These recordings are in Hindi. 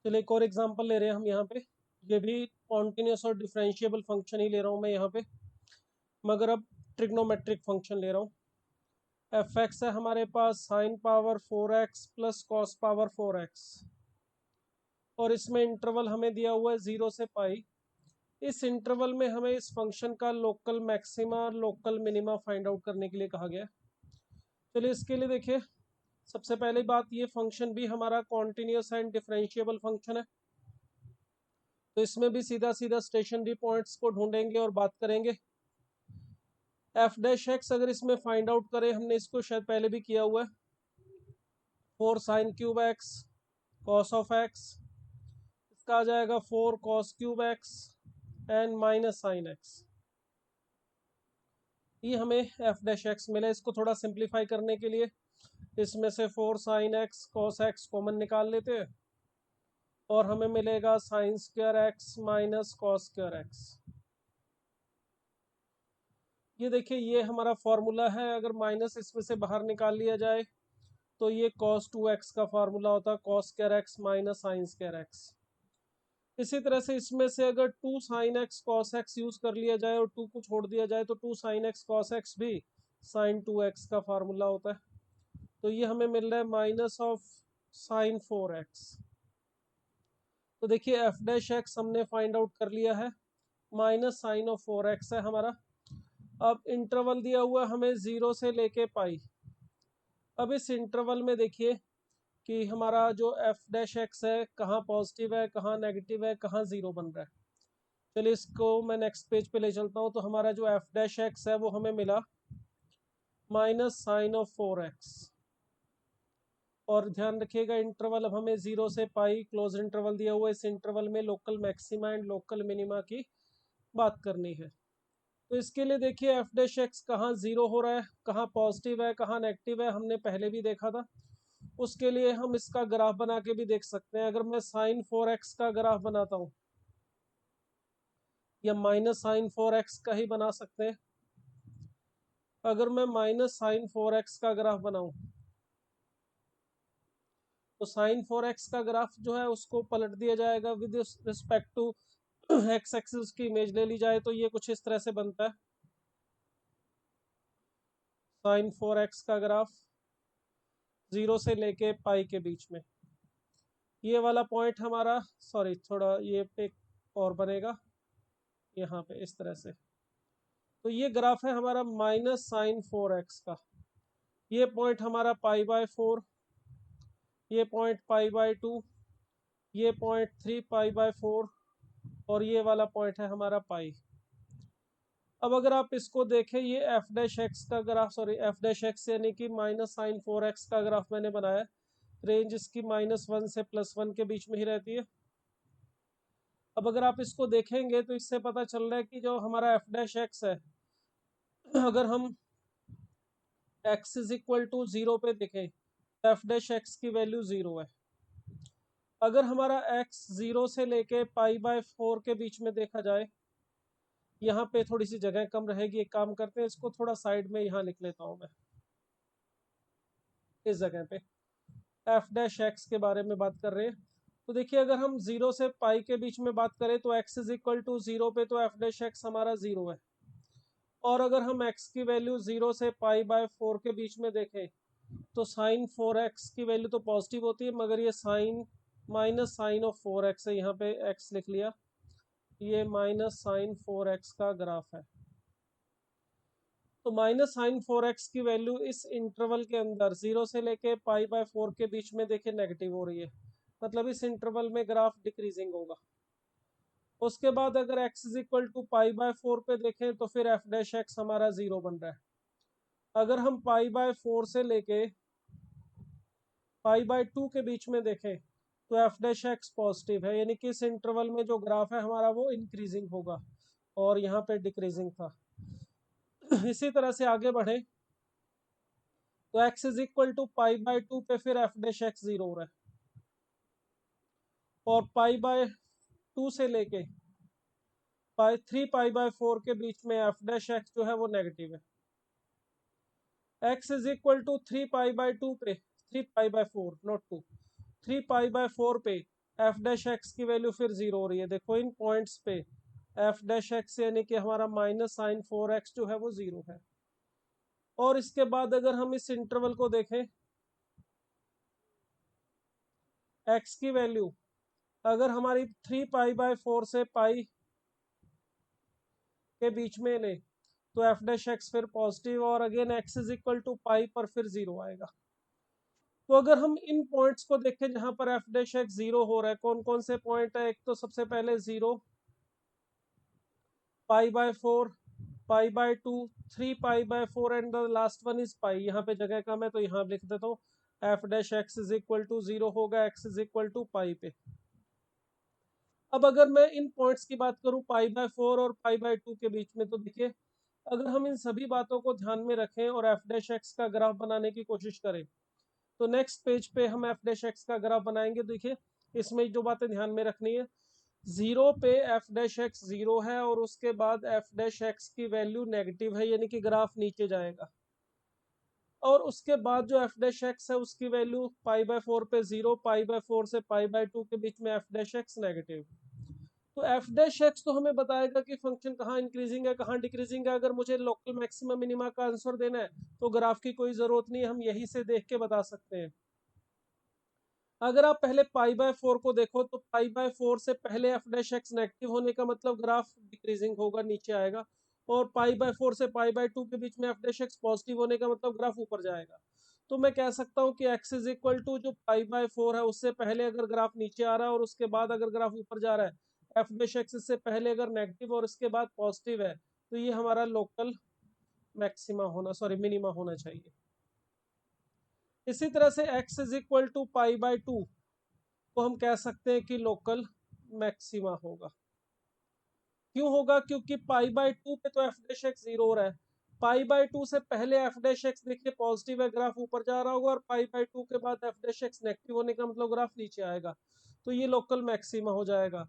चलिए एक और एग्जांपल ले रहे हैं हम यहाँ पे। ये भी कॉन्टिन्यूस और डिफरेंशिएबल फंक्शन ही ले रहा हूँ मैं यहाँ पे, मगर अब ट्रिग्नोमेट्रिक फंक्शन ले रहा हूँ। एफ एक्स है हमारे पास sine power 4x plus cos power 4x, और इसमें इंटरवल हमें दिया हुआ है 0 से पाई। इस इंटरवल में हमें इस फंक्शन का लोकल मैक्सिमा और लोकल मिनिमा फाइंड आउट करने के लिए कहा गया है। चलिए इसके लिए देखिए, सबसे पहली बात, ये फंक्शन भी हमारा कॉन्टिन्यूस एंड डिफरेंशिएबल फंक्शन है, तो इसमें भी सीधा सीधा स्टेशनरी पॉइंट्स को ढूंढेंगे और बात करेंगे। एफ डैश एक्स अगर इसमें फाइंड आउट करें, हमने इसको शायद पहले भी किया हुआ है, 4 sin³ x cos of x, इसका आ जाएगा 4 cos³ x and -sin x। ये हमें एफ डैश एक्स मिला। इसको थोड़ा सिंप्लीफाई करने के लिए इसमें से 4 sin x cos x common निकाल लेते हैं, और हमें मिलेगा sin² x माइनस cos²x। ये देखिए, ये हमारा फॉर्मूला है। अगर माइनस इसमें से बाहर निकाल लिया जाए तो ये cos2x का फार्मूला होता है, cos² x माइनस sin²x। इसी तरह से इसमें से अगर 2 sin x cos x use कर लिया जाए और 2 को छोड़ दिया जाए तो 2 sin x cos x भी sin2x का फार्मूला होता है। तो ये हमें मिल रहा है माइनस ऑफ sin4x। तो देखिए एफ डैश एक्स हमने फाइंड आउट कर लिया है, माइनस साइन ऑफ 4x है हमारा। अब इंटरवल दिया हुआ हमें 0 से लेके पाई। अब इस इंटरवल में देखिए कि हमारा जो एफ डैश एक्स है कहाँ पॉजिटिव है, कहाँ नेगेटिव है, कहाँ जीरो बन रहा है। चलिए इसको मैं नेक्स्ट पेज पे ले चलता हूँ। तो हमारा जो एफ डैश एक्स है वो हमें मिला माइनस साइन ऑफ 4x। और ध्यान रखिएगा, इंटरवल अब हमें 0 से पाई क्लोज इंटरवल दिया हुआ है। इस इंटरवल में local maxima and local minima की बात करनी है। तो इसके लिए देखिए एफ डैश एक्स कहाँ जीरो हो रहा है, कहाँ पॉजिटिव है, कहाँ नेगेटिव है, हमने पहले भी देखा था। उसके लिए हम इसका ग्राफ बना के भी देख सकते हैं। अगर मैं sin4x का ग्राफ बनाता हूँ, या माइनस sin4x का ही बना सकते हैं। अगर मैं माइनस sin4x का ग्राफ बनाऊं तो sin4x का ग्राफ जो है उसको पलट दिया जाएगा with respect to x axis की इमेज ले ली जाए तो ये कुछ इस तरह से बनता है। sin4x का ग्राफ 0 से लेके पाई के बीच में, ये वाला पॉइंट हमारा, सॉरी थोड़ा ये एक और बनेगा यहाँ पे इस तरह से। तो ये ग्राफ है हमारा माइनस sin4x का। ये पॉइंट हमारा π/4, ये पॉइंट π/2, ये पॉइंट 3π/4, और ये वाला पॉइंट है हमारा पाई। अब अगर आप इसको देखें, ये एफ डैश एक्स का graph, sorry F dash x यानी कि माइनस sin4x का ग्राफ मैंने बनाया। रेंज इसकी -1 से +1 के बीच में ही रहती है। अब अगर आप इसको देखेंगे तो इससे पता चल रहा है कि जो हमारा एफ डैश एक्स है, अगर हम x इज इक्वल टू 0 पे देखें तो एफ डैश एक्स की वैल्यू 0 है। अगर हमारा x 0 से लेके π/4 के बीच में देखा जाए, यहाँ पे थोड़ी सी जगह कम रहेगी। एक काम करते हैं, इसको थोड़ा साइड में यहाँ लिख लेता हूँ मैं, इस जगह पे एफ डैश एक्स के बारे में बात कर रहे हैं। तो देखिए अगर हम 0 से पाई के बीच में बात करें तो x इज इक्वल टू 0 पे तो एफ डैश एक्स हमारा 0 है। और अगर हम x की वैल्यू 0 से π/4 के बीच में देखें तो sin4x की वैल्यू तो पॉजिटिव होती है, मगर ये sign minus sign of 4x है, यहाँ पे x लिख लिया। ये माइनस sin4x का ग्राफ है। तो माइनस sin4x की वैल्यू इस इंटरवल के अंदर 0 से लेके π/4 के बीच में देखे नेगेटिव हो रही है, मतलब इस इंटरवल में ग्राफ डिक्रीजिंग होगा। उसके बाद अगर x इज इक्वल टू π/4 पे देखें तो फिर एफ डैश एक्स हमारा 0 बन रहा है। अगर हम π/4 से लेके π/2 के बीच में देखें तो एफ डैश एक्स पॉजिटिव है, यानी कि इस इंटरवल में जो ग्राफ है हमारा वो इंक्रीजिंग होगा, और यहाँ पे डिक्रीजिंग था। इसी तरह से आगे बढ़े तो x इज इक्वल टू π/2 पे फिर एफ डैश एक्स 0 हो रहा है, और π/2 से लेके 3π/4 के बीच में एफ डैश एक्स जो है वो नेगेटिव है। x इज इक्वल टू 3π/2 पे, 3π/4 नॉट 2, 3π/4 पे एफ डैश एक्स की वैल्यू फिर जीरो हो रही है। देखो इन पॉइंट्स पे एफ डैश एक्स यानी कि हमारा माइनस साइन 4x जो है वो जीरो है। और इसके बाद अगर हम इस इंटरवल को देखें, x की वैल्यू अगर हमारी 3 पाई/4 से पाई के बीच में ले तो एफ डैश एक्स फिर पॉजिटिव, और again x is equal to pi पर फिर जीरो आएगा। तो अगर हम इन पॉइंट्स को देखें जहां पर एफ डैश एक्स जीरो हो रहा है, कौन कौन से पॉइंट है? एक तो सबसे पहले 0, पाई/4, पाई/2, 3 पाई/4 and the last one is pi. यहाँ पे जगह कम है तो यहाँ लिख देता हूँ, f dash x is equal to zero होगा x is equal to pi पे। अब अगर मैं इन पॉइंट्स की बात करूं पाई/4 और पाई/2 के बीच में, तो देखिए अगर हम इन सभी बातों को ध्यान में रखें और एफ डैश एक्स का ग्राफ बनाने की कोशिश करें, तो नेक्स्ट पेज पे हम एफ डैश एक्स का ग्राफ बनाएंगे। देखिए इसमें जो बातें ध्यान में रखनी है, 0 पे एफ डैश एक्स जीरो है और उसके बाद एफ डैश एक्स की वैल्यू नेगेटिव है, यानी कि ग्राफ नीचे जाएगा। और उसके बाद जो एफ डैश एक्स है उसकी वैल्यू पाई/4 पे जीरो, पाई/4 से पाई/2 के बीच में एफ डैश एक्स नेगेटिव। तो एफ डैश एक्स तो हमें बताएगा कि फंक्शन कहाँ इंक्रीजिंग है कहाँ डिक्रीजिंग है। अगर मुझे लोकल मैक्सिमम मिनिमा का आंसर देना है तो ग्राफ की कोई जरूरत नहीं, हम यही से देख के बता सकते हैं। अगर आप पहले पाई/4 को देखो तो पाई/4 से पहले एफ डैश एक्स नेगेटिव होने का मतलब ग्राफ डिक्रीजिंग होगा, नीचे आएगा। और पाई/4 से पाई/2 के बीच में एफ डैश एक्स पॉजिटिव होने का मतलब ग्राफ ऊपर जाएगा। तो मैं कह सकता हूँ कि एक्स इज इक्वल टू जो पाई/4 है उससे पहले अगर ग्राफ नीचे आ रहा है और उसके बाद अगर ग्राफ ऊपर जा रहा है, एफ डैश एक्स इससे पहले अगर नेगेटिव और इसके बाद पॉजिटिव है, तो ये हमारा लोकल मैक्सिमा होना, सॉरी मिनिमा होना चाहिए। इसी तरह से x इज इक्वल टू पाई/2 को हम कह सकते हैं कि लोकल मैक्सिमा होगा। क्यों होगा? क्योंकि पाई/2 पे तो एफ डैश एक्स जीरो हो रहा है, पाई/2 से पहले एफ डैश एक्स देखिए पॉजिटिव है, ग्राफ ऊपर जा रहा होगा, और पाई/2 के बाद एफ डैश एक्स नेगेटिव होने का मतलब ग्राफ नीचे आएगा, तो ये लोकल मैक्सिमा हो जाएगा।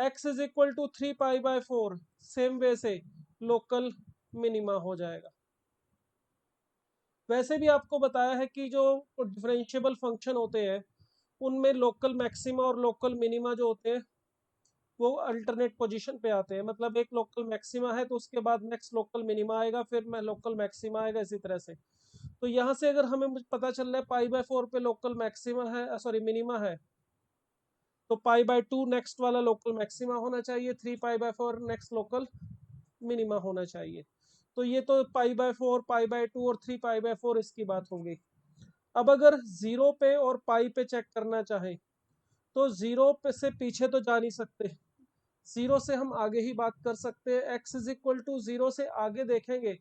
x इज इक्वल टू 3 पाई/4 सेम वे से लोकल मिनिमा हो जाएगा। वैसे भी आपको बताया है कि जो डिफरेंशिएबल फंक्शन होते हैं उनमें लोकल मैक्सिमा और लोकल मिनिमा जो होते हैं वो अल्टरनेट पोजीशन पे आते हैं। मतलब एक लोकल मैक्सिमा है तो उसके बाद नेक्स्ट लोकल मिनिमा आएगा, फिर मैं लोकल मैक्सिमा आएगा, इसी तरह से। तो यहाँ से अगर हमें पता चल रहा है पाई/4 पे लोकल मैक्सिमा है, सॉरी मिनिमा है, तो पाई/2 नेक्स्ट वाला लोकल मैक्सिमा होना चाहिए, 3 पाई/4 नेक्स्ट लोकल मिनिमा होना चाहिए। तो ये तो पाई/4, पाई/2 और 3 पाई/4 इसकी बात होगी। अब अगर 0 पे और पाई पे चेक करना चाहें तो 0 पे से पीछे तो जा नहीं सकते, 0 से हम आगे ही बात कर सकते हैं। एक्स इज इक्वल टू 0 से आगे देखेंगे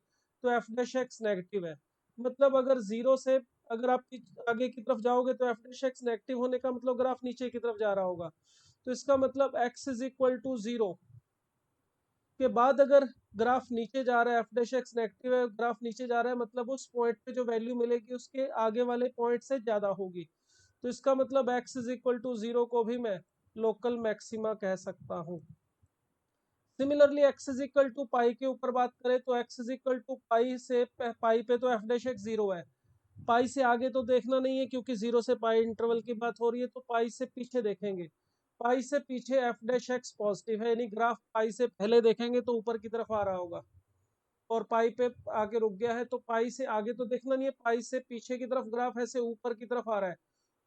तो एफ डैश एक्स नेगेटिव है। मतलब अगर 0 से अगर आप आगे की तरफ जाओगे तो एफ डैश एक्स नेगेटिव होने का मतलब ग्राफ नीचे की तरफ जा रहा होगा। तो इसका मतलब एक्स इज इक्वल टू 0 के बाद अगर ग्राफ नीचे जा रहा है, एफ डैश एक्स नेगेटिव है, ग्राफ नीचे जा रहा है, मतलब उस पॉइंट पे जो वैल्यू मिलेगी उसके आगे वाले पॉइंट से ज्यादा होगी। तो इसका मतलब x इज इक्वल टू 0 को भी मैं लोकल मैक्सिमा कह सकता हूँ। Similarly x is equal to pi के ऊपर बात करें तो x is equal to pi से पाई पे तो एफ डैश एक्स जीरो है, पाई से आगे तो देखना नहीं है क्योंकि 0 से पाई इंटरवल की बात हो रही है, तो पाई से पीछे देखेंगे। पाई से पीछे एफ डैश एक्स पॉजिटिव है, यानी ग्राफ पाई से पहले देखेंगे तो ऊपर की तरफ आ रहा होगा, और पाई पे आके रुक गया है, तो पाई से आगे तो देखना नहीं है, पाई से पीछे की तरफ ग्राफ ऐसे ऊपर की तरफ आ रहा है।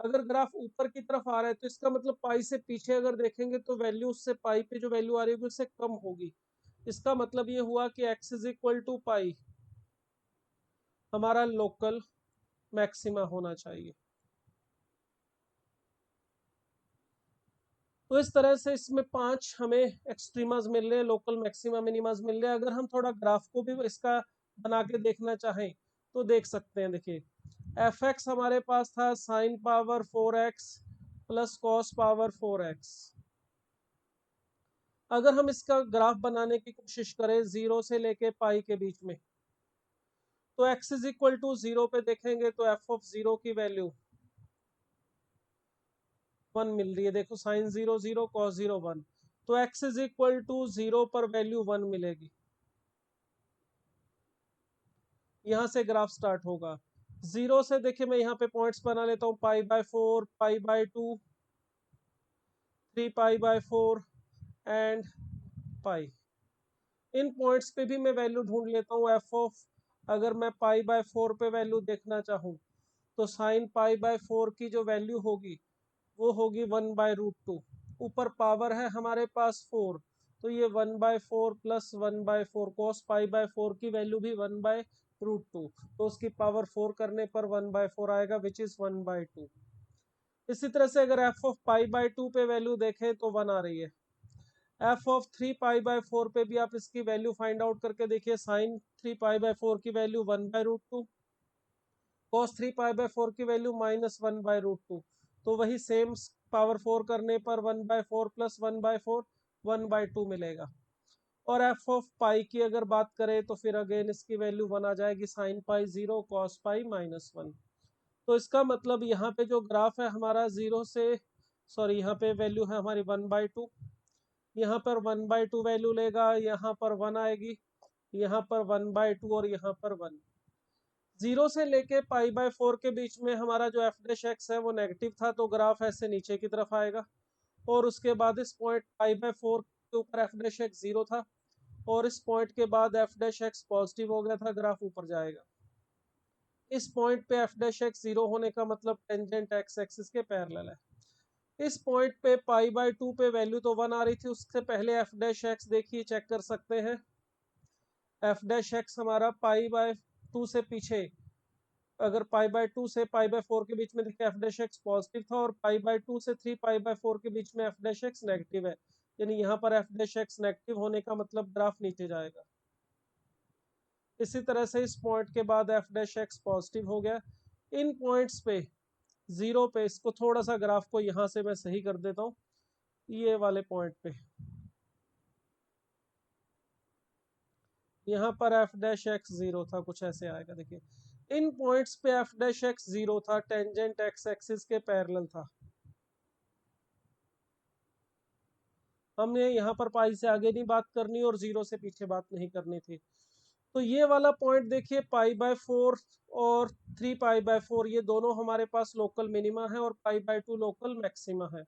अगर ग्राफ ऊपर की तरफ आ रहा है तो इसका मतलब पाई से पीछे अगर देखेंगे तो वैल्यू उससे पाई पे जो वैल्यू आ रही होगी उससे कम होगी। इसका मतलब ये हुआ कि x इज इक्वल टू पाई हमारा लोकल मैक्सिमा होना चाहिए। तो इस तरह से इसमें 5 हमें एक्सट्रीमास मिल रहे हैं, लोकल मैक्सिमा मिनिमास मिल रहे हैं। अगर हम थोड़ा ग्राफ को भी इसका बना के देखना चाहें तो देख सकते हैं। देखिए एफ एक्स हमारे पास था sign power 4x plus cos power 4x। अगर हम इसका ग्राफ बनाने की कोशिश करें 0 से लेके पाई के बीच में, तो x इज इक्वल टू 0 पे देखेंगे तो एफ ऑफ 0 की वैल्यू 1 मिल रही है। देखो साइन 0 0 कॉस 0 1, तो x इज इक्वल टू 0 पर वैल्यू 1 मिलेगी। यहाँ से ग्राफ स्टार्ट होगा 0 से। देखिए मैं यहाँ पे पॉइंट्स बना लेता हूँ, पाई/4, पाई/2, 3π/4 एंड पाई। इन पॉइंट्स पे भी मैं वैल्यू ढूंढ लेता हूँ एफ ऑफ, अगर मैं π/4 पे वैल्यू देखना चाहूँ तो साइन π/4 की जो वैल्यू होगी वो होगी 1/√2। ऊपर पावर है हमारे पास 4, तो ये 1/4 प्लस 1/4 cos π/4 की वैल्यू भी 1/√2, तो उसकी पावर 4 करने पर 1/4 आएगा विच इज 1/2। इसी तरह से अगर एफ ऑफ π/2 पे वैल्यू देखें तो 1 आ रही है। एफ ऑफ 3π/4 पे भी आप इसकी वैल्यू फाइंड आउट करके देखिए, साइन 3π/4 की वैल्यू 1/√2, cos 3π/4 की वैल्यू -1/√2, तो वही सेम पावर 4 करने पर 1/4 प्लस 1/4 1/2 मिलेगा। और एफ ऑफ पाई की अगर बात करें तो फिर अगेन इसकी वैल्यू 1 आ जाएगी, साइन पाई 0 cos पाई -1। तो इसका मतलब यहाँ पे जो ग्राफ है हमारा 0 से, सॉरी यहाँ पे वैल्यू है हमारी 1/2, यहाँ पर 1/2 वैल्यू लेगा, यहाँ पर 1 आएगी, यहाँ पर 1/2 और यहाँ पर 1। 0 से लेके π/4 के बीच में हमारा जो एफ डैश एक्स है वो नेगेटिव था, तो ग्राफ ऐसे नीचे की तरफ आएगा। और उसके बाद इस पॉइंट π/4 के ऊपर एफ डैश एक्स 0 था, और इस पॉइंट के बाद एफ डैश एक्स पॉजिटिव हो गया था, ग्राफ ऊपर जाएगा। इस पॉइंट पे एफ डैश एक्स 0 होने का मतलब टेंजेंट एक्स एक्सिस के पैरेलल है। इस पॉइंट पे π/2 पे वैल्यू तो 1 आ रही थी, उससे पहले एफ डैश एक्स देखिए, चेक कर सकते हैं। एफ डैश एक्स हमारा π/2 से पीछे, अगर π/2 से π/4 के बीच में देखिए एफ डैश एक्स पॉजिटिव था, और π/2 से 3π/4 के बीच में एफ डैश एक्स नेगेटिव है, यानी यहाँ पर एफ डैश एक्स नेगेटिव होने का मतलब ग्राफ नीचे जाएगा। इसी तरह से इस पॉइंट के बाद एफ डैश एक्स पॉजिटिव हो गया। इन पॉइंट्स पे 0 पे, इसको थोड़ा सा ग्राफ को यहाँ से मैं सही कर देता हूँ, ये वाले पॉइंट पे यहाँ पर एफ डैश एक्स 0 था, कुछ ऐसे आएगा। देखिए इन पॉइंट्स पे एफ डैश एक्स 0 था, टेंजेंट एक्स एक्सिस के पैरेलल था। हमने यहाँ पर पाई से आगे नहीं बात करनी और 0 से पीछे बात नहीं करनी थी। तो ये वाला पॉइंट देखिए, π/4 और 3π/4 ये दोनों हमारे पास लोकल मिनिमा है और π/2 लोकल मैक्सिमा है।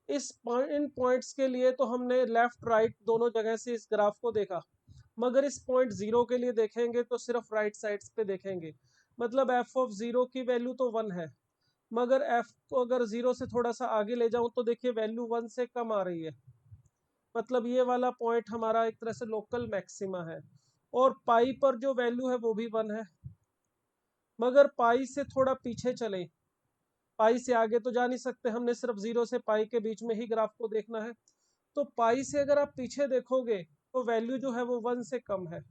इन पॉइंट्स के लिए तो हमने लेफ्ट राइट दोनों जगह से इस ग्राफ को देखा, मगर इस पॉइंट 0 के लिए देखेंगे तो सिर्फ राइट साइड्स पे देखेंगे। मतलब एफ ऑफ 0 की वैल्यू तो 1 है, मगर एफ को अगर 0 से थोड़ा सा आगे ले जाऊं तो देखिए वैल्यू 1 से कम आ रही है। मतलब ये वाला पॉइंट हमारा एक तरह से लोकल मैक्सिमा है। और पाई पर जो वैल्यू है वो भी 1 है, मगर पाई से थोड़ा पीछे चले, पाई से आगे तो जा नहीं सकते, हमने सिर्फ 0 से पाई के बीच में ही ग्राफ को देखना है। तो पाई से अगर आप पीछे देखोगे तो वैल्यू जो है वो 1 से कम है।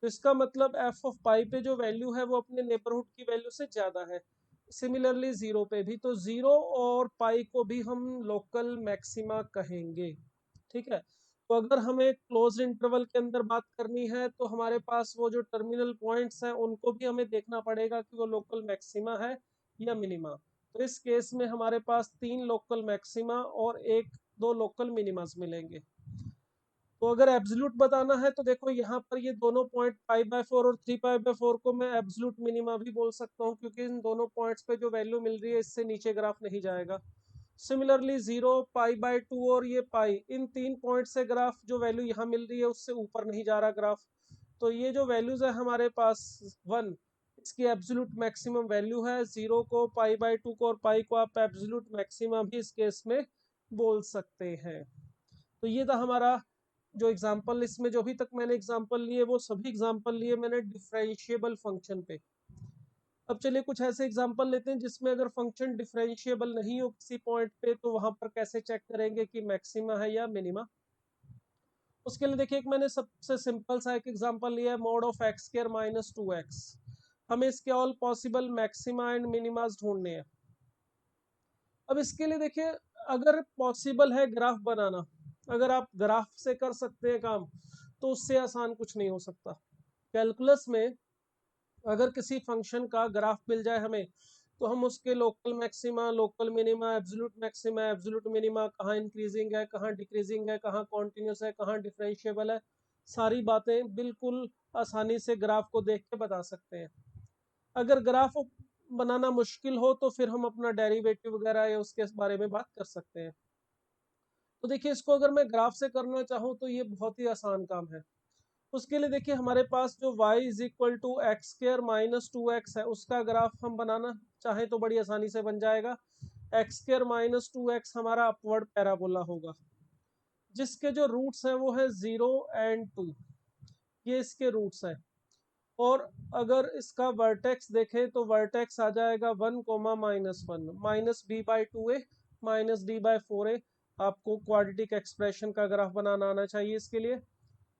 तो इसका मतलब एफ ऑफ पाई पे जो वैल्यू है वो अपने नेबरहुड की वैल्यू से ज्यादा है। सिमिलरली 0 पे भी, तो 0 और पाई को भी हम लोकल मैक्सिमा कहेंगे। ठीक है। तो अगर हमें क्लोज इंटरवल के अंदर बात करनी है तो हमारे पास वो जो टर्मिनल पॉइंट्स हैं उनको भी हमें देखना पड़ेगा कि वो लोकल मैक्सिमा है या मिनिमा। तो इस केस में हमारे पास 3 लोकल मैक्सिमा और 1-2 लोकल मिनिमास मिलेंगे। तो अगर एब्सोल्यूट बताना है तो देखो यहाँ पर ये दोनों पॉइंट π/4 और 3π/4 को मैं एब्सोल्यूट मिनिमा भी बोल सकता हूँ, क्योंकि इन दोनों पॉइंट्स पे जो वैल्यू मिल रही है इससे नीचे ग्राफ नहीं जाएगा। सिमिलरली 0, π/2 और ये पाई, इन 3 पॉइंट से ग्राफ जो वैल्यू यहाँ मिल रही है उससे ऊपर नहीं जा रहा ग्राफ। तो ये जो वैल्यूज है हमारे पास 1, इसकी एब्सोल्यूट मैक्सिमम वैल्यू है। 0 को, π/2 को और पाई को आप एब्सोल्यूट मैक्सिमम भी इस केस में बोल सकते हैं। तो ये था हमारा जो एग्जाम्पल, इसमें जो भी तक मैंने एग्जाम्पल लिए वो सभी एग्जाम्पल लिए मैंने डिफरेंशिएबल फंक्शन पे। अब चलिए कुछ ऐसे एग्जाम्पल लेते हैं जिसमें अगर फंक्शन डिफरेंशिएबल नहीं हो किसी पॉइंट पे, तो वहां पर कैसे चेक करेंगे कि मैक्सिमा है या मिनिमा। उसके लिए देखिए, एक मैंने सबसे सिंपल सा एक एग्जांपल लिया है, mod of x square minus 2x। हमें इसके ऑल पॉसिबल मैक्सिमा एंड मिनिमास ढूंढने हैं। अब इसके लिए देखिए, अगर पॉसिबल है ग्राफ बनाना, अगर आप ग्राफ से कर सकते हैं काम, तो उससे आसान कुछ नहीं हो सकता। कैलकुलस में अगर किसी फंक्शन का ग्राफ मिल जाए हमें, तो हम उसके local maxima, local minima, absolute maxima, absolute minima, कहाँ इंक्रीजिंग है, कहाँ डिक्रीजिंग है, कहाँ कॉन्टिन्यूस है, कहाँ डिफरेंशिएबल है, सारी बातें बिल्कुल आसानी से ग्राफ को देख के बता सकते हैं। अगर ग्राफ बनाना मुश्किल हो तो फिर हम अपना डेरिवेटिव वगैरह या उसके बारे में बात कर सकते हैं। तो देखिए इसको अगर मैं ग्राफ से करना चाहूँ तो ये बहुत ही आसान काम है। उसके लिए देखिए हमारे पास जो y is equal to x square minus 2x है, उसका ग्राफ हम बनाना चाहें तो बड़ी आसानी से बन जाएगा। एक्स स्क्र माइनस 2x हमारा अपवर्ड पैराबोला होगा, जिसके जो रूट्स हैं वो है 0 एंड 2, ये इसके रूट्स हैं। और अगर इसका वर्टेक्स देखें तो वर्टेक्स आ जाएगा 1 comma -1 minus b by 2a minus d by 4a। आपको क्वाड्रेटिक एक्सप्रेशन का ग्राफ बनाना आना चाहिए इसके लिए।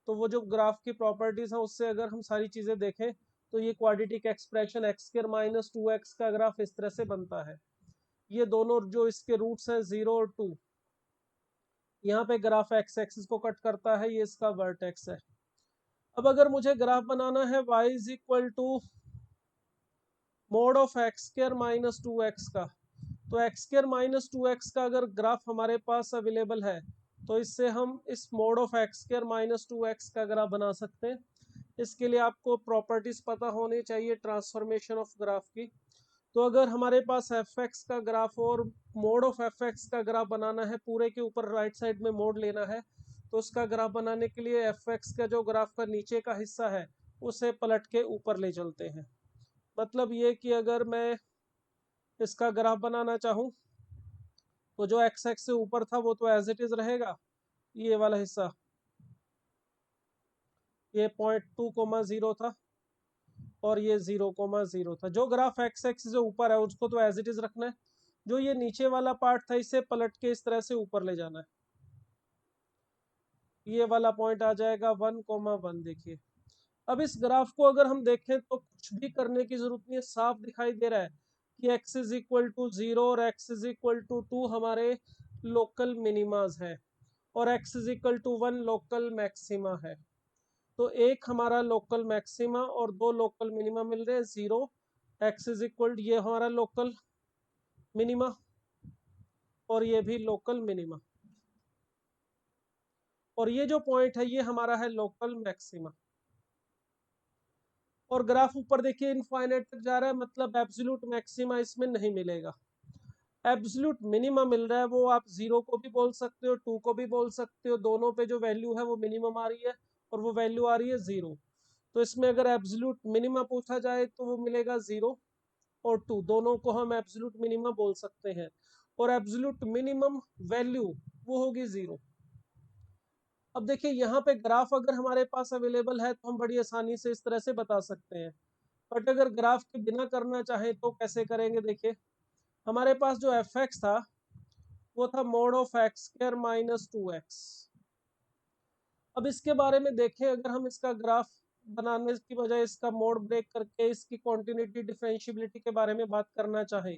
तो वो जो ग्राफ की प्रॉपर्टीज है उससे अगर हम सारी चीजें देखें तो ये quadratic expression x square minus 2x का ग्राफ इस तरह से बनता है। ये दोनों जो इसके रूट्स हैं 0 और 2, यहाँ पे ग्राफ एक्स एक्सिस को कट करता है, ये इसका वर्टेक्स है। अब अगर मुझे ग्राफ बनाना है y is equal to mod of x square minus 2x का, तो एक्स स्क्वायर माइनस 2x का अगर ग्राफ हमारे पास अवेलेबल है तो इससे हम इस mode of x square minus 2x का ग्राफ बना सकते हैं। इसके लिए आपको प्रॉपर्टीज पता होनी चाहिए ट्रांसफॉर्मेशन ऑफ ग्राफ की। तो अगर हमारे पास एफ एक्स का ग्राफ और मोड ऑफ एफ एक्स का ग्राफ बनाना है, पूरे के ऊपर राइट साइड में मोड लेना है, तो उसका ग्राफ बनाने के लिए एफ एक्स का जो ग्राफ का नीचे का हिस्सा है उसे पलट के ऊपर ले चलते हैं। मतलब ये कि अगर मैं इसका ग्राफ बनाना चाहूँ तो जो एक्स एक्स से ऊपर था वो तो एज इट इज रहेगा, ये वाला हिस्सा, ये 0.2,0 था और ये 0,0 था। जो ग्राफ एक्स एक्स से ऊपर है उसको तो एज इट इज रखना है, जो ये नीचे वाला पार्ट था इसे पलट के इस तरह से ऊपर ले जाना है। ये वाला पॉइंट आ जाएगा 1,1। देखिए अब इस ग्राफ को अगर हम देखें तो कुछ भी करने की जरूरत नहीं है, साफ दिखाई दे रहा है कि x इज इक्वल टू 0 और x इज इक्वल टू 2 हमारे लोकल मिनिमाज है और x is equal to 1 local maxima है। तो एक हमारा लोकल मैक्सिमा और दो लोकल मिनिमा मिल रहे हैं। 0 x इज इक्वल ये हमारा लोकल मिनिमा और ये भी लोकल मिनिमा, और ये जो पॉइंट है ये हमारा है लोकल मैक्सिमा। और ग्राफ ऊपर देखिए इनफाइनाइट तक जा रहा है, मतलब एब्सोल्यूट मैक्सिमा इसमें नहीं मिलेगा। एब्सोल्यूट मिनिमम मिल रहा है, वो आप 0 को भी बोल सकते हो 2 को भी बोल सकते हो, दोनों पे जो वैल्यू है वो मिनिमम आ रही है और वो वैल्यू आ रही है 0। तो इसमें अगर एब्सोल्यूट मिनिमम पूछा जाए तो वो मिलेगा 0 और 2, दोनों को हम एब्सोल्यूट मिनिमम बोल सकते हैं। और एब्सोल्यूट मिनिमम वैल्यू वो होगी 0। अब देखिए यहाँ पे ग्राफ अगर हमारे पास अवेलेबल है तो हम बड़ी आसानी से इस तरह से बता सकते हैं, बट अगर ग्राफ के बिना करना चाहें तो कैसे करेंगे। देखिए हमारे पास जो एफ एक्स था वो था mode of x square minus 2x। अब इसके बारे में देखें, अगर हम इसका ग्राफ बनाने की बजाय इसका मोड ब्रेक करके इसकी कॉन्टिन्यूटी डिफरेंशियबिलिटी के बारे में बात करना चाहें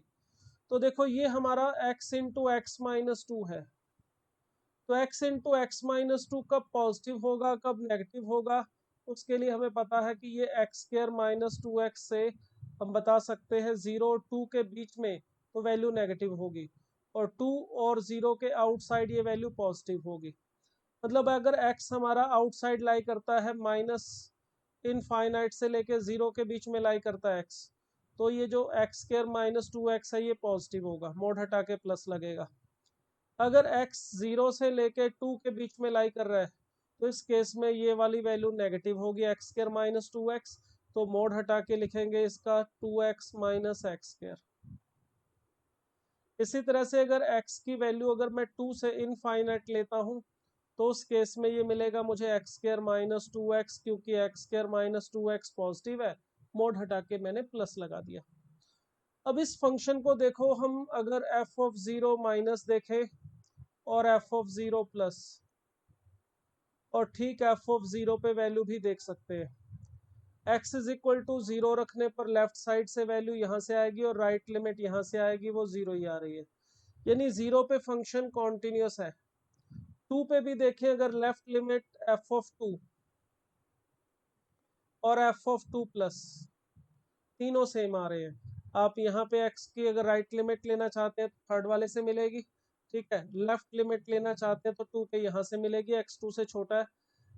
तो देखो ये हमारा x इंटू एक्स माइनस 2 है। तो x इंटू एक्स माइनस 2 कब पॉजिटिव होगा कब नेगेटिव होगा, उसके लिए हमें पता है कि ये एक्स स्क्वायर माइनस 2x से हम बता सकते हैं 0 और 2 के बीच में तो वैल्यू नेगेटिव होगी और 2 और 0 के आउटसाइड ये वैल्यू पॉजिटिव होगी। मतलब अगर x हमारा आउटसाइड लाई करता है माइनस इनफाइनाइट से लेके 0 के बीच में लाई करता है x, तो ये जो एक्स स्क्वायर माइनस 2x है ये पॉजिटिव होगा, मोड हटा के प्लस लगेगा। अगर x 0 से लेके 2 के बीच में लाई कर रहा है तो इस केस में ये वाली वैल्यू नेगेटिव होगी एक्स स्क्वायर माइनस 2x, तो मोड हटा के लिखेंगे इसका 2x माइनस एक्स स्क्वायर। इसी तरह से अगर x की वैल्यू अगर मैं 2 से इनफाइनाइट लेता हूँ तो उस केस में ये मिलेगा मुझे एक्स स्क्वायर माइनस 2x, क्योंकि x square minus 2x positive है, मोड हटा के मैंने प्लस लगा दिया। अब इस फंक्शन को देखो, हम अगर f ऑफ 0 माइनस देखें और f ऑफ 0 प्लस, और ठीक f ऑफ 0 पे वैल्यू भी देख सकते हैं। x इज इक्वल टू 0 रखने पर लेफ्ट साइड से वैल्यू यहाँ से आएगी और राइट लिमिट यहाँ से आएगी, वो 0 ही आ रही है, यानी 0 पे फंक्शन कॉन्टिन्यूस है। 2 पे भी देखें, अगर लेफ्ट लिमिट f ऑफ 2 और f ऑफ 2 प्लस तीनों सेम आ रहे हैं, आप यहाँ पे x की अगर राइट लिमिट लेना चाहते हैं तो थर्ड वाले से मिलेगी, ठीक है। लेफ्ट लिमिट लेना चाहते हैं तो 2 पे यहाँ से मिलेगी, x 2 से छोटा है।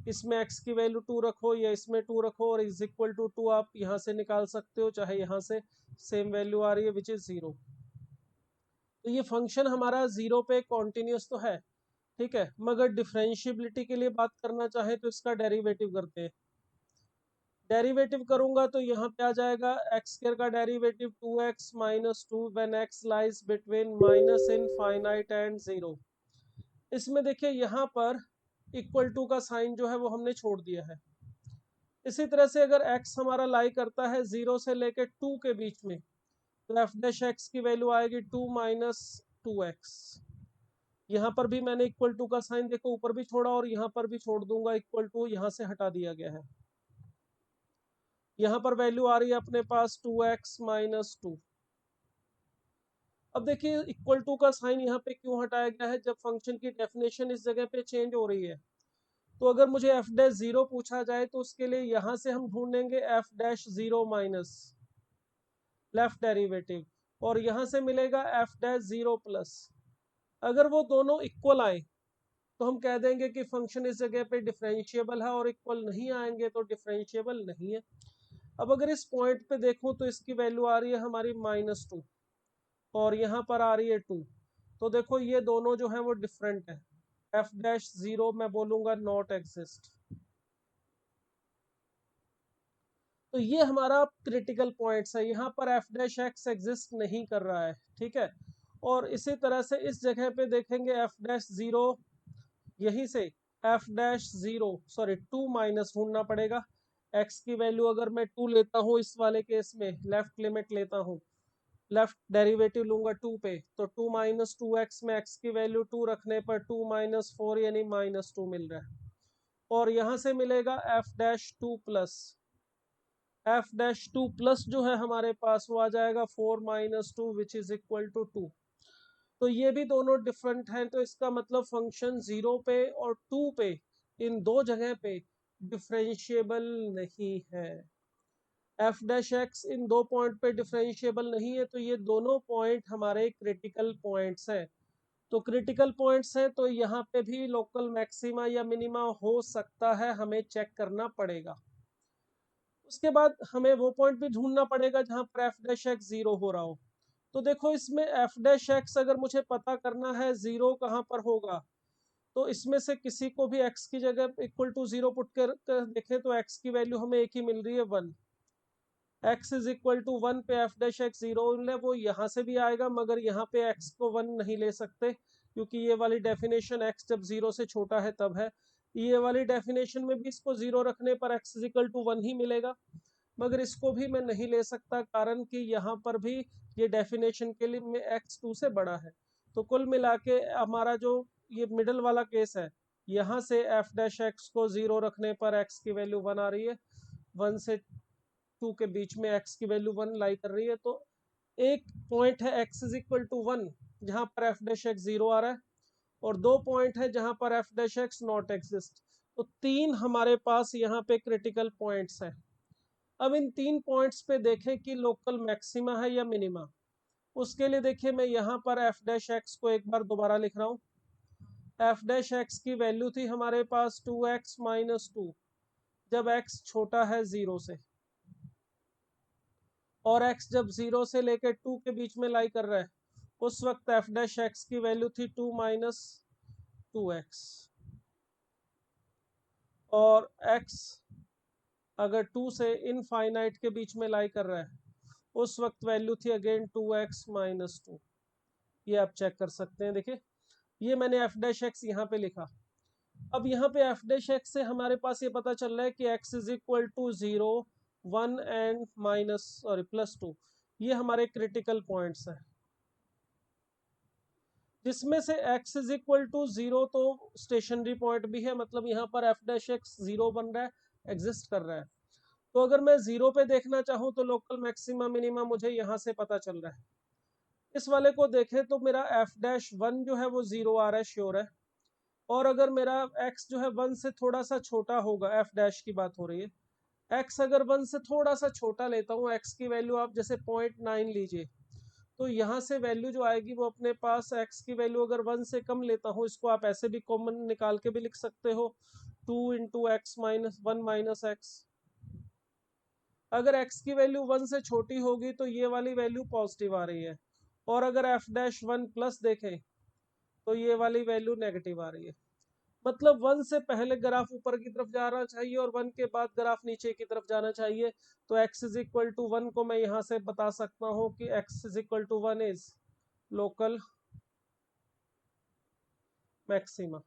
इसमें x की वैल्यू 2 रखो या इसमें 2 रखो और इज इक्वल टू 2 आप यहाँ से निकाल सकते हो, चाहे यहाँ से सेम वैल्यू आ रही है विच इज 0। तो ये फंक्शन हमारा 0 पे कॉन्टिन्यूस तो है, ठीक है, मगर डिफरेंशिएबिलिटी के लिए बात करना चाहे तो इसका डेरिवेटिव करते हैं। डेरिवेटिव करूंगा तो यहाँ पे आ जाएगा एक्स स्क्वायर का derivative 2x minus 2 when x lies between minus infinite and 0। इसमें देखिए यहाँ पर इक्वल टू का साइन जो है वो हमने छोड़ दिया है। इसी तरह से अगर x हमारा लाई करता है 0 से लेकर 2 के बीच में, तो एफ डैश एक्स की वैल्यू आएगी 2 माइनस 2x। यहाँ पर भी मैंने इक्वल टू का साइन देखो ऊपर भी छोड़ा और यहाँ पर भी छोड़ दूंगा, इक्वल टू यहाँ से हटा दिया गया है। यहाँ पर वैल्यू आ रही है अपने पास 2x माइनस 2। अब देखिए इक्वल टू का साइन यहाँ पे क्यों हटाया गया है, जब फंक्शन की डेफिनेशन इस जगह पे चेंज हो रही है। तो अगर मुझे एफ डैश 0 पूछा जाए तो उसके लिए यहाँ से हम ढूंढेंगे F dash 0 minus left derivative, और यहाँ से मिलेगा एफ डैश 0 प्लस। अगर वो दोनों इक्वल आए तो हम कह देंगे कि फंक्शन इस जगह पे डिफरेंशिएबल है, और इक्वल नहीं आएंगे तो डिफरेंशिएबल नहीं है। अब अगर इस पॉइंट पे देखूं तो इसकी वैल्यू आ रही है हमारी -2 और यहाँ पर आ रही है 2। तो देखो ये दोनों जो है वो डिफरेंट है। एफ डैश 0 मैं बोलूंगा नॉट एग्जिस्ट। तो ये हमारा क्रिटिकल पॉइंट्स है, यहाँ पर एफ डैश एक्स एग्जिस्ट नहीं कर रहा है, ठीक है। और इसी तरह से इस जगह पे देखेंगे एफ डैश 0, यहीं से एफ डैश 0 सॉरी 2 माइनस ढूंढना पड़ेगा। एक्स की वैल्यू अगर मैं 2 लेता हूँ इस वाले केस में, लेफ्ट लिमिट लेता हूँ, लेफ्ट डेरिवेटिव लूंगा 2 पे, तो 2 माइनस 2x में x की वैल्यू 2 रखने पर 2 माइनस 4 यानी -2 मिल रहा है। और यहाँ से मिलेगा f dash 2 plus, f dash 2 plus जो है हमारे पास वो आ जाएगा 4 minus 2 which is equal to 2। तो ये भी दोनों डिफरेंट हैं, तो इसका मतलब फंक्शन 0 पे और 2 पे, इन दो जगह पे डिफरेंशिएबल नहीं है। एफ डैश एक्स इन दो पॉइंट पे डिफरेंशिएबल नहीं है, तो ये दोनों पॉइंट हमारे क्रिटिकल पॉइंट्स हैं। तो क्रिटिकल पॉइंट्स हैं तो यहाँ पे भी लोकल मैक्सिमा या मिनिमा हो सकता है, हमें चेक करना पड़ेगा। उसके बाद हमें वो पॉइंट भी ढूंढना पड़ेगा जहां पर एफ डैश एक्स 0 हो रहा हो। तो देखो इसमें एफ डैश एक्स अगर मुझे पता करना है 0 कहाँ पर होगा, तो इसमें से किसी को भी x की जगह इक्वल टू 0 पुट कर देखें तो x की वैल्यू हमें एक ही मिल रही है 1। x इज इक्वल टू 1 पे एफ डैश एक्स 0 है, वो यहाँ से भी आएगा, मगर यहाँ पे x को 1 नहीं ले सकते क्योंकि ये वाली डेफिनेशन x जब 0 से छोटा है तब है। ये वाली डेफिनेशन में भी इसको 0 रखने पर x इज इक्वल टू 1 ही मिलेगा, मगर इसको भी मैं नहीं ले सकता कारण कि यहाँ पर भी ये डेफिनेशन के लिए में x 2 से बड़ा है। तो कुल मिला के हमारा जो ये मिडल वाला केस है, यहाँ से एफ डैश एक्स को 0 रखने पर x की वैल्यू 1 आ रही है, 1 से 2 के बीच में x की वैल्यू 1 लाई कर रही है। तो एक पॉइंट है x इज इक्वल टू 1 जहाँ पर एफ डैश एक्स 0 आ रहा है, और दो पॉइंट है जहाँ पर F dash x not exist. तो तीन हमारे पास यहाँ पे क्रिटिकल पॉइंट्स हैं। अब इन तीन पॉइंट्स पे देखें कि लोकल मैक्सिमा है या मिनिमा। उसके लिए देखिए मैं यहाँ पर एफ डैश एक्स को एक बार दोबारा लिख रहा हूँ। एफ डैश एक्स की वैल्यू थी हमारे पास 2x माइनस 2 जब x छोटा है 0 से, और x जब 0 से लेकर 2 के बीच में लाई कर रहा है, उस वक्त एफ डैश एक्स की वैल्यू थी 2 माइनस 2x। और x अगर 2 से इनफाइनाइट के बीच में लाई कर रहा है, उस वक्त वैल्यू थी अगेन 2x माइनस 2। ये आप चेक कर सकते हैं, देखिए ये मैंने एफ डैश एक्स यहाँ पे लिखा। अब यहाँ पे एफ डैश एक्स से हमारे पास ये पता चल रहा है कि x is equal to 0 1 and +2। ये हमारे क्रिटिकल पॉइंट्स हैं, जिसमें से x इज इक्वल टू 0 तो स्टेशनरी पॉइंट भी है, मतलब यहाँ पर एफ डैश एक्स 0 बन रहा है, एग्जिस्ट कर रहा है। तो अगर मैं 0 पे देखना चाहूँ तो लोकल मैक्सिमा मिनिमा मुझे यहाँ से पता चल रहा है। इस वाले को देखें तो मेरा एफ डैश 1 जो है वो 0 आ रहा है, श्योर है। और अगर मेरा x जो है 1 से थोड़ा सा छोटा होगा, एफ डैश की बात हो रही है, x अगर 1 से थोड़ा सा छोटा लेता हूँ, x की वैल्यू आप जैसे 0.9 लीजिए, तो यहाँ से वैल्यू जो आएगी वो अपने पास x की वैल्यू अगर 1 से कम लेता हूँ, इसको आप ऐसे भी कॉमन निकाल के भी लिख सकते हो, 2 into x minus 1 minus x. अगर x की वैल्यू 1 से छोटी होगी तो ये वाली वैल्यू पॉजिटिव आ रही है, और अगर f डैश 1 प्लस देखें तो ये वाली वैल्यू नेगेटिव आ रही है। मतलब 1 से पहले ग्राफ ऊपर की तरफ जाना चाहिए और 1 के बाद ग्राफ नीचे की तरफ जाना चाहिए। तो x इज इक्वल टू 1 को मैं यहाँ से बता सकता हूँ कि x is equal to 1 is local maxima.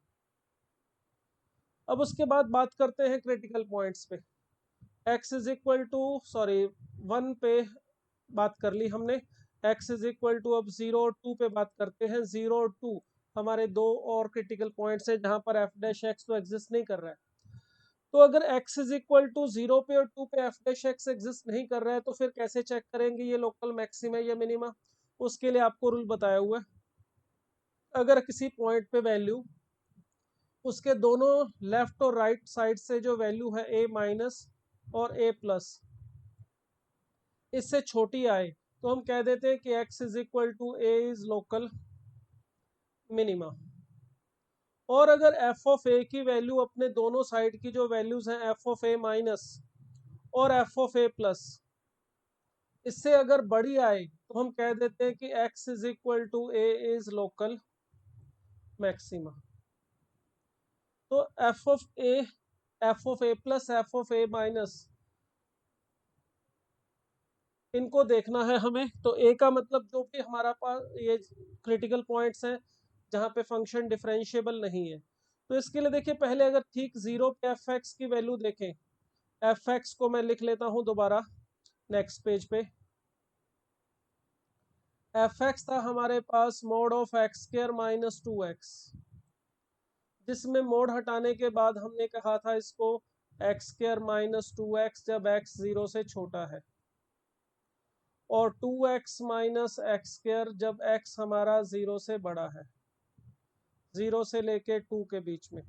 अब उसके बाद बात करते हैं क्रिटिकल पॉइंट्स पे। x इज इक्वल टू 1 पे बात कर ली हमने, x इज इक्वल टू अब 0 और 2 पे बात करते हैं। 0 और 2 हमारे दो और क्रिटिकल पॉइंट्स हैं जहां पर f डैश x तो एग्जिस्ट नहीं कर रहा है। तो अगर x इज इक्वल टू 0 पे और 2 पे f डैश x एग्जिस्ट नहीं कर रहा है तो फिर कैसे चेक करेंगे ये लोकल मैक्सिमा या मिनिमा? उसके लिए आपको रूल बताया हुआ है। अगर किसी पॉइंट पे वैल्यू उसके दोनों लेफ्ट और राइट साइड से जो वैल्यू है a माइनस और a प्लस इससे छोटी आए तो हम कह देते हैं कि x is equal to a is local minima. और अगर f ऑफ a की वैल्यू अपने दोनों साइड की जो वैल्यूज हैं f ऑफ a माइनस और f ऑफ a प्लस इससे अगर बड़ी आए तो हम कह देते हैं कि x is equal to a is local maxima. तो f of a plus f of a minus इनको देखना है हमें। तो a का मतलब जो भी हमारा पास ये क्रिटिकल पॉइंट्स हैं जहाँ पे फंक्शन डिफरेंशिएबल नहीं है। तो इसके लिए देखिए पहले अगर ठीक 0 पे एफ एक्स की वैल्यू देखें, एफ एक्स को मैं लिख लेता हूँ दोबारा नेक्स्ट पेज पे। एफ एक्स था हमारे पास mod of x square minus 2x, जिसमें मोड हटाने के बाद हमने कहा था इसको एक्स स्क्वायर माइनस 2x जब x 0 से छोटा है, और 2x माइनस एक्स स्क्वायर जब x हमारा 0 से बड़ा है, 0 से लेके 2 के बीच में।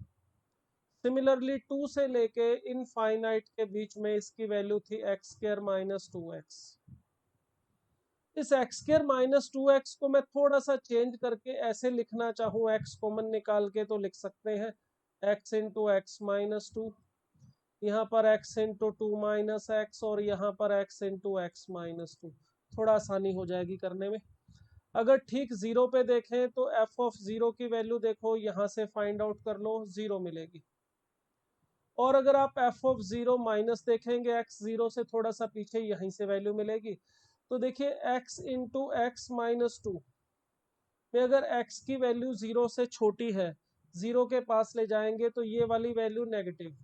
सिमिलरली 2 से लेके इनफाइनाइट के बीच में इसकी वैल्यू थी एक्स स्क्वायर माइनस 2x। इस एक्स स्क्वायर माइनस 2x को मैं थोड़ा सा चेंज करके ऐसे लिखना चाहूँ, x कॉमन निकाल के तो लिख सकते हैं x इंटू एक्स माइनस 2, यहाँ पर x इंटू 2 माइनस एक्स, और यहाँ पर x इंटू एक्स माइनस 2। थोड़ा आसानी हो जाएगी करने में। अगर ठीक 0 पे देखें तो f ऑफ 0 की वैल्यू देखो यहाँ से फाइंड आउट कर लो, 0 मिलेगी। और अगर आप f ऑफ 0 माइनस देखेंगे x 0 से थोड़ा सा पीछे, यहीं से वैल्यू मिलेगी। तो देखिए x इंटू एक्स माइनस 2 में अगर x की वैल्यू 0 से छोटी है, 0 के पास ले जाएंगे तो ये वाली वैल्यू नेगेटिव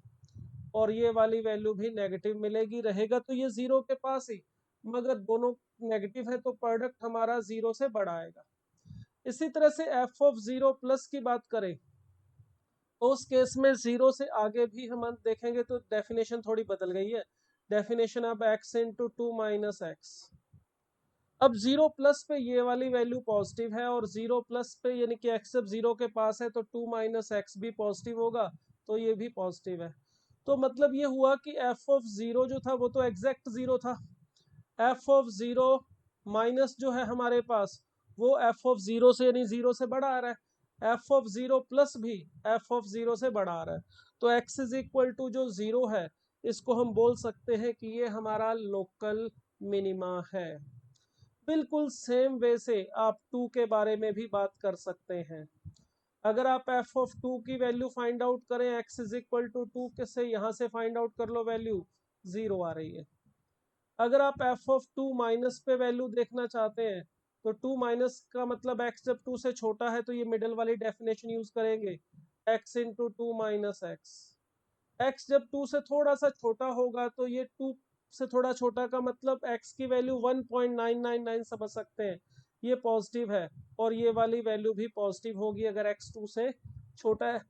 और ये वाली वैल्यू भी नेगेटिव मिलेगी। रहेगा तो ये 0 के पास ही, मगर दोनों नेगेटिव है तो प्रोडक्ट हमारा 0 से बड़ा आएगा। इसी तरह से f ऑफ 0 प्लस की बात करें तो उस केस में 0 से आगे भी हम देखेंगे तो डेफिनेशन थोड़ी बदल गई है। डेफिनेशन अब x इंटू 2 माइनस एक्स। अब 0 प्लस पे ये वाली वैल्यू पॉजिटिव है, और 0 प्लस पे यानी कि x जब 0 के पास है तो 2 माइनस एक्स भी पॉजिटिव होगा, तो ये भी पॉजिटिव है। तो मतलब ये हुआ कि f ऑफ 0 जो था वो तो एग्जैक्ट 0 था। f ऑफ 0 माइनस जो है हमारे पास वो f ऑफ 0 से यानी 0 से बड़ा आ रहा है। f ऑफ 0 प्लस भी f ऑफ 0 से बड़ा आ रहा है। तो x इज इक्वल टू जो 0 है इसको हम बोल सकते हैं कि ये हमारा लोकल मिनिमा है। बिल्कुल सेम वे से आप 2 के बारे में भी बात कर सकते हैं। अगर आप f ऑफ 2 की वैल्यू फाइंड आउट करें, x इज इक्वल टू 2 से यहाँ से फाइंड आउट कर लो, वैल्यू 0 आ रही है। अगर आप f ऑफ 2 माइनस पे वैल्यू देखना चाहते हैं तो 2 माइनस का मतलब x जब 2 से छोटा है तो ये मिडल वाली डेफिनेशन यूज करेंगे, x into 2 minus x. x जब 2 से थोड़ा सा छोटा होगा तो ये 2 से थोड़ा छोटा का मतलब x की वैल्यू 1.999 समझ सकते हैं, ये पॉजिटिव है, और ये वाली वैल्यू भी पॉजिटिव होगी अगर x 2 से छोटा है।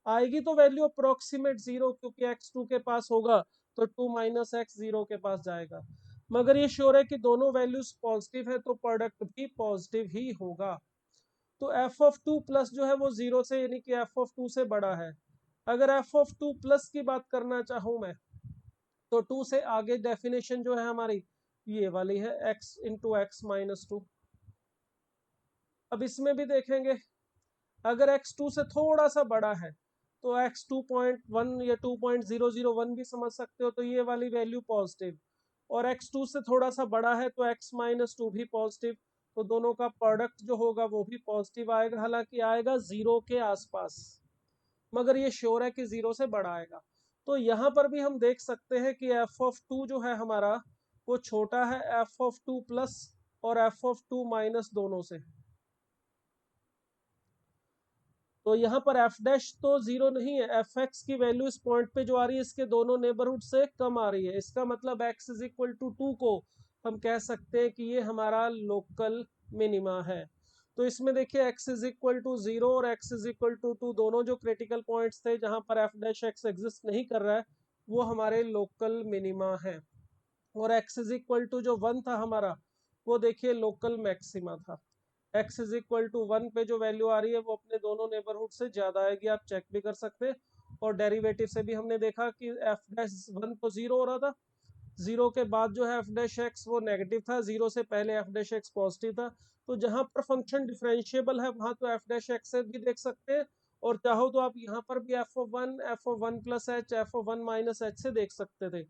आएगी तो वैल्यू अप्रोक्सीमेट 0, क्योंकि x 2 के पास होगा तो 2 माइनस एक्स 0 के पास जाएगा। मगर ये श्योर है कि दोनों वैल्यूज पॉजिटिव है तो प्रोडक्ट भी पॉजिटिव ही होगा। तो f ऑफ 2 प्लस जो है वो 0 से यानी कि f ऑफ 2 से बड़ा है। अगर f ऑफ 2 प्लस की बात करना चाहूँ मैं तो 2 से आगे डेफिनेशन जो है हमारी ये वाली है, x इंटू एक्स माइनस 2। अब इसमें भी देखेंगे अगर x 2 से थोड़ा सा बड़ा है तो x 2.1 या 2.001 भी समझ सकते हो, तो ये वाली वैल्यू पॉजिटिव, और x2 से थोड़ा सा बड़ा है तो x -2 भी पॉजिटिव, तो दोनों का प्रोडक्ट जो होगा वो भी पॉजिटिव आएगा, हालांकि आएगा जीरो के आसपास, मगर ये श्योर है कि जीरो से बड़ा आएगा। तो यहाँ पर भी हम देख सकते हैं कि एफ ऑफ टू जो है हमारा वो छोटा है एफ ऑफ टू प्लस और एफ ऑफ टू माइनस दोनों से। तो यहाँ पर एफ डैश तो जीरो नहीं है, एफ एक्स की वैल्यू इस पॉइंट पे जो आ रही है इसके दोनों नेबरहुड से कम आ रही है, इसका मतलब x इज इक्वल टू 2 को हम कह सकते हैं कि ये हमारा लोकल मिनिमा है। तो इसमें देखिए x इज इक्वल टू 0 और x इज इक्वल टू 2 दोनों जो क्रिटिकल पॉइंट्स थे जहां पर एफ डैश एक्स एग्जिस्ट नहीं कर रहा है वो हमारे लोकल मिनिमा है, और x इज इक्वल टू जो 1 था हमारा वो देखिए लोकल मैक्सिमा था। x इज इक्वल टू 1 पे जो वैल्यू आ रही है वो अपने दोनों नेबरहुड से ज्यादा आएगी, आप चेक भी कर सकते हैं। और डेरिवेटिव से भी हमने देखा कि एफ डैश 1 तो जीरो हो रहा था, जीरो के बाद जो है एफ डैश एक्स वो नेगेटिव था, जीरो से पहले एफ डैश एक्स पॉजिटिव था। तो जहां पर फंक्शन डिफरेंशिएबल है वहां तो एफ डैश एक्स से भी देख सकते हैं, और चाहो तो आप यहाँ पर भी F of one plus H, F of one minus H से देख सकते थे।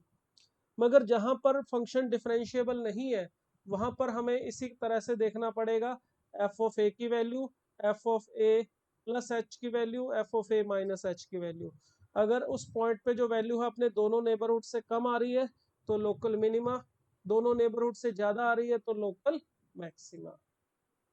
मगर जहां पर फंक्शन डिफरेंशिएबल नहीं है वहां पर हमें इसी तरह से देखना पड़ेगा, एफ ऑफ ए की value, f of a plus h की value, f of a minus h की वैल्यू। अगर उस पॉइंट पे जो वैल्यू है अपने दोनों नेबरहुड से कम आ रही है तो लोकल मिनिमा, दोनों नेबरहुड से ज्यादा आ रही है तो लोकल मैक्सिमा।